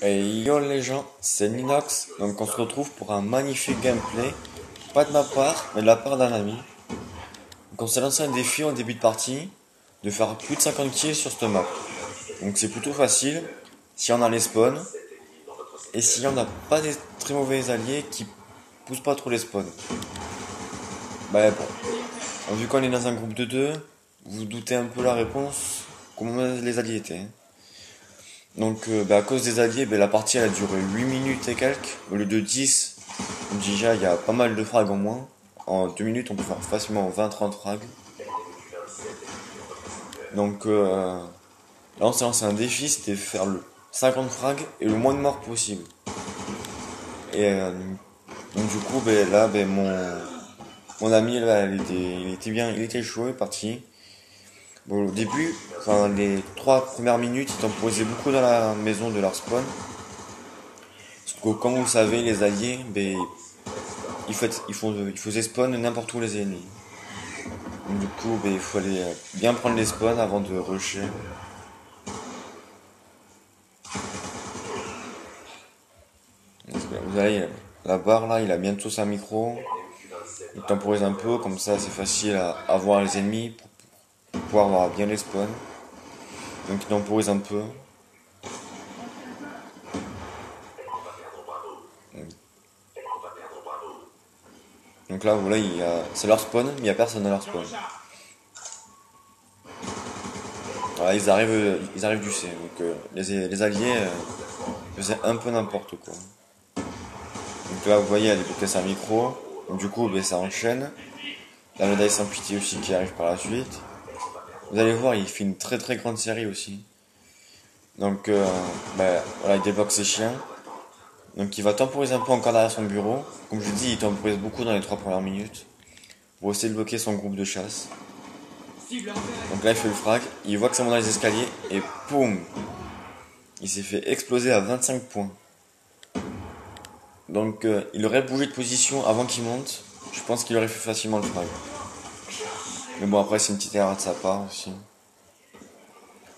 Et yo les gens, c'est Ninox, donc on se retrouve pour un magnifique gameplay, pas de ma part, mais de la part d'un ami. Donc on s'est lancé un défi en début de partie, de faire plus de 50 kills sur cette map. Donc c'est plutôt facile, si on a les spawns, et si on n'a pas des très mauvais alliés qui poussent pas trop les spawns. Bah bon, vu qu'on est dans un groupe de 2, vous doutez un peu la réponse, comment les alliés étaient. Donc à cause des alliés, la partie elle a duré 8 minutes et quelques, au lieu de 10. Déjà il y a pas mal de frags en moins. En 2 minutes on peut faire facilement 20-30 frags. Donc là on s'est lancé un défi, c'était faire le 50 frags et le moins de morts possible. Et donc du coup là mon ami là, il était bien, il était chaud, il est parti. Bon, au début, enfin les 3 premières minutes, ils temporisait beaucoup dans la maison de leur spawn. Parce que comme vous le savez, les alliés, ils faisaient spawn n'importe où les ennemis. Donc, du coup, il fallait bien prendre les spawns avant de rusher. Vous voyez, la barre là, il a bientôt sa micro. Il temporise un peu, comme ça c'est facile à voir les ennemis pour pouvoir voir bien les spawns. Donc il temporise un peu. Donc là, voilà, c'est leur spawn, mais il n'y a personne dans leur spawn. Voilà, ils arrivent du C. Donc les alliés faisaient un peu n'importe quoi. Donc là, vous voyez, elle est sa micro. Donc du coup, ça enchaîne. La médaille sans pitié aussi qui arrive par la suite. Vous allez voir, il fait une très très grande série aussi. Donc voilà, il débloque ses chiens. Donc il va temporiser un peu encore derrière son bureau. Comme je vous dis, il temporise beaucoup dans les 3 premières minutes. Pour essayer de bloquer son groupe de chasse. Donc là, il fait le frag. Il voit que ça monte dans les escaliers. Et poum! Il s'est fait exploser à 25 points. Donc il aurait bougé de position avant qu'il monte. Je pense qu'il aurait fait facilement le frag. Mais bon, après, c'est une petite erreur de sa part aussi.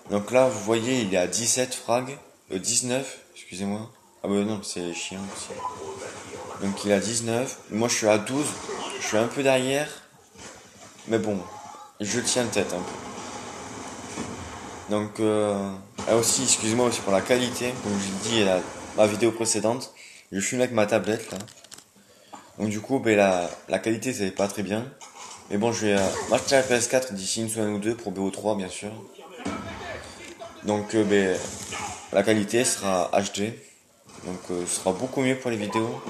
Donc là, vous voyez, il est à 17 frags. 19, excusez-moi. Ah bah non, c'est les chiens aussi. Donc il a 19. Moi, je suis à 12. Je suis un peu derrière. Mais bon, je tiens tête un peu. Donc, aussi, excusez-moi aussi pour la qualité. Comme je l'ai dit dans ma vidéo précédente, je filme avec ma tablette là. Donc du coup, la qualité c'est pas très bien. Mais bon, je vais m'acheter la PS4 d'ici une semaine ou deux pour BO3 bien sûr. Donc la qualité sera HD. Donc ce sera beaucoup mieux pour les vidéos.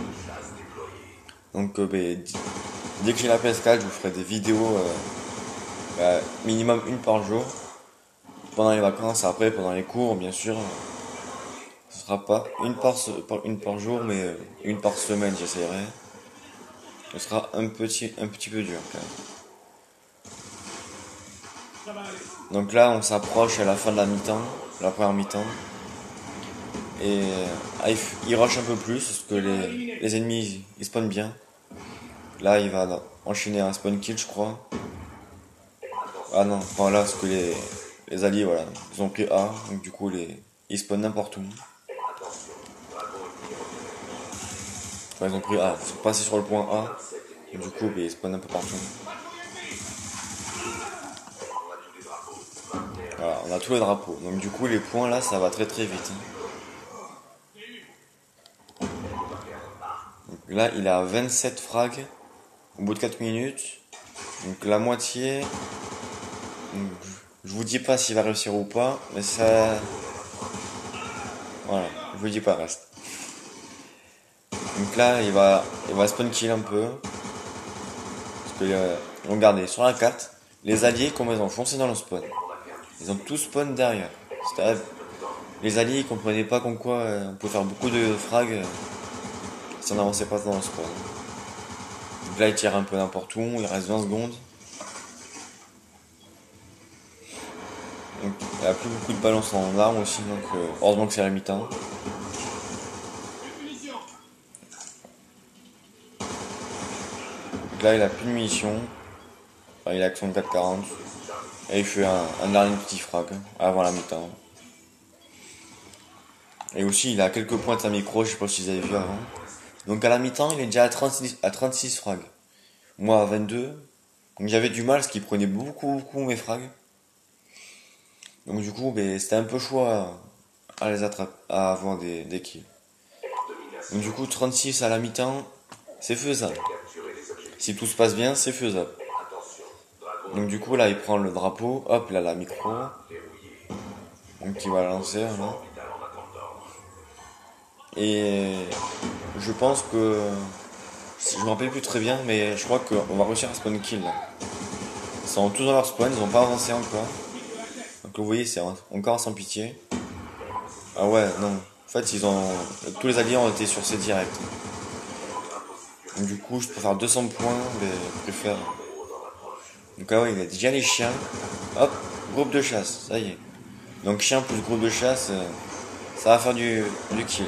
Donc dès que j'ai la PS4, je vous ferai des vidéos minimum une par jour. Pendant les vacances, après pendant les cours bien sûr. Ce sera pas une par jour, mais une par semaine j'essaierai. Ce sera un petit peu dur quand même. Donc là, on s'approche à la fin de la mi-temps, la première mi-temps. Et il rush un peu plus parce que les ennemis ils spawnent bien. Là, il va enchaîner un spawn kill, je crois. Ah non, enfin là, parce que les alliés, voilà, ils ont pris A, donc du coup, ils spawnent n'importe où. Enfin, ils ont pris A, ils sont passés sur le point A, donc du coup, ils spawnent un peu partout. Voilà, on a tous les drapeaux. Donc du coup, les points là, ça va très très vite. Donc, là, il a 27 frags au bout de 4 minutes. Donc la moitié. Donc, je vous dis pas s'il va réussir ou pas, mais ça. Voilà, je vous dis pas, reste. Donc là, il va spawn kill un peu. Parce que, regardez, sur la carte, les alliés, comment ils ont foncé dans le spawn. Ils ont tous spawn derrière. C'est-à-dire, les alliés, ils comprenaient pas comme quoi on peut faire beaucoup de frags si on n'avançait pas dans le spawn. Donc là, il tire un peu n'importe où, il reste 20 secondes. Donc, il n'y a plus beaucoup de balance en armes aussi, donc heureusement que c'est la mi-temps. Donc là, il a plus de munitions. Enfin, il a que son 440. Et il fait un dernier petit frag avant la mi-temps. Et aussi, il a quelques points à micro, je sais pas si vous avez vu avant. Donc à la mi-temps, il est déjà à 36 frags. Moi à 22. Donc j'avais du mal, parce qu'il prenait beaucoup mes frags. Donc du coup, ben, c'était un peu chaud à les attraper, à avoir des kills. Donc du coup, 36 à la mi-temps, c'est faisable. Si tout se passe bien, c'est faisable. Donc du coup, là, il prend le drapeau, hop, là, la micro. Donc il va lancer, là. Et je pense que... Je me rappelle plus très bien, mais je crois qu'on va réussir à spawn kill, là. Ils sont tous dans leur spawn, ils ont pas avancé encore. Donc vous voyez, c'est encore sans pitié. Ah ouais, non. En fait, tous les alliés ont été sur ces directs. Donc du coup, je peux faire 200 points, mais je préfère. Donc ah ouais, il a déjà les chiens. Hop, groupe de chasse, ça y est. Donc chien plus groupe de chasse, ça va faire du kill.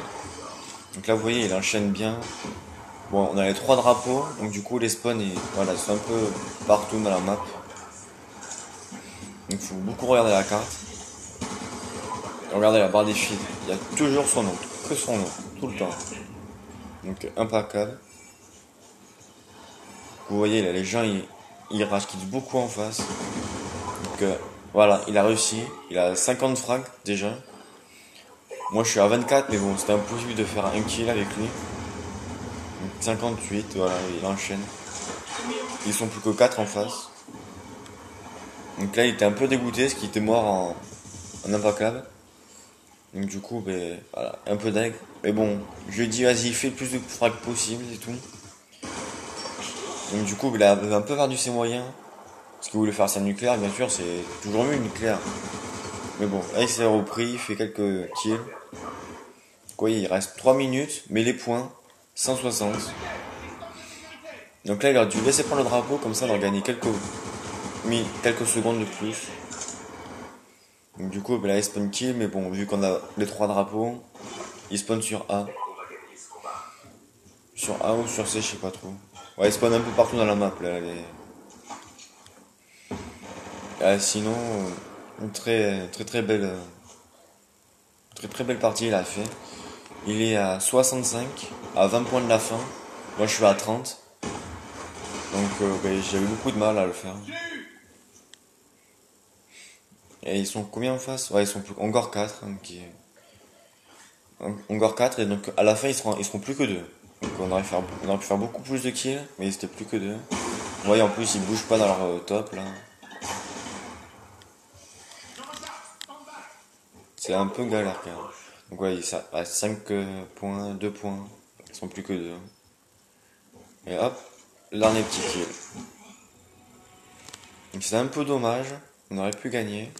Donc là, vous voyez, il enchaîne bien. Bon, on a les 3 drapeaux, donc du coup, les spawns, voilà, sont un peu partout dans la map. Donc il faut beaucoup regarder la carte. Regardez la barre des fils, il y a toujours son nom, que son nom, tout le temps. Donc implacable. Vous voyez là, les gens ils rage-quittent beaucoup en face. Donc voilà, il a réussi. Il a 50 frags déjà. Moi je suis à 24, mais bon, c'était impossible de faire un kill avec lui. Donc 58, voilà, il enchaîne. Ils sont plus que 4 en face. Donc là il était un peu dégoûté parce qu'il était mort en implacable. Donc du coup, ben, voilà, un peu d'aigle. Mais bon, je lui ai dit vas-y, fais le plus de frags possible et tout. Donc du coup, il a un peu perdu ses moyens. Parce qu'il voulait faire sa nucléaire, bien sûr, c'est toujours mieux une nucléaire. Mais bon, là il s'est repris, il fait quelques kills. Quoi, il reste 3 minutes, mais les points, 160. Donc là, il aurait dû laisser prendre le drapeau, comme ça, on aurait gagné quelques secondes de plus. Donc du coup, ben là, il spawn kill, mais bon, vu qu'on a les 3 drapeaux, il spawn sur A. Sur A ou sur C, je sais pas trop. Ouais, il spawn un peu partout dans la map, là. Sinon, une très belle, très belle partie il a fait. Il est à 65, à 20 points de la fin. Moi je suis à 30. Donc ben, j'ai eu beaucoup de mal à le faire. Et ils sont combien en face? Ouais, ils sont encore 4. Encore 4 et donc à la fin ils seront plus que 2. Donc on aurait pu faire beaucoup plus de kills, mais ils étaient plus que 2. Vous voyez en plus ils bougent pas dans leur top là. C'est un peu galère quand même. Donc ouais, ça à 5 points, 2 points. Ils sont plus que 2. Et hop, le dernier petit kill. Donc c'est un peu dommage. On aurait pu gagner.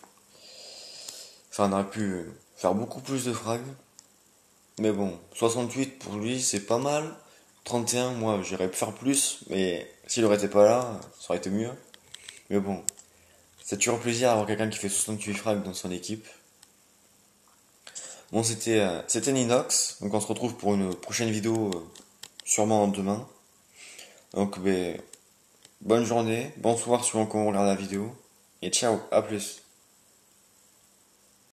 Enfin, on aurait pu faire beaucoup plus de frags. Mais bon, 68 pour lui, c'est pas mal. 31, moi, j'aurais pu faire plus. Mais s'il aurait été pas là, ça aurait été mieux. Mais bon, c'est toujours plaisir d'avoir quelqu'un qui fait 68 frags dans son équipe. Bon, c'était Ninox. Donc on se retrouve pour une prochaine vidéo, sûrement demain. Donc, ben, bonne journée, bonsoir suivant quand on regarde la vidéo. Et ciao, à plus.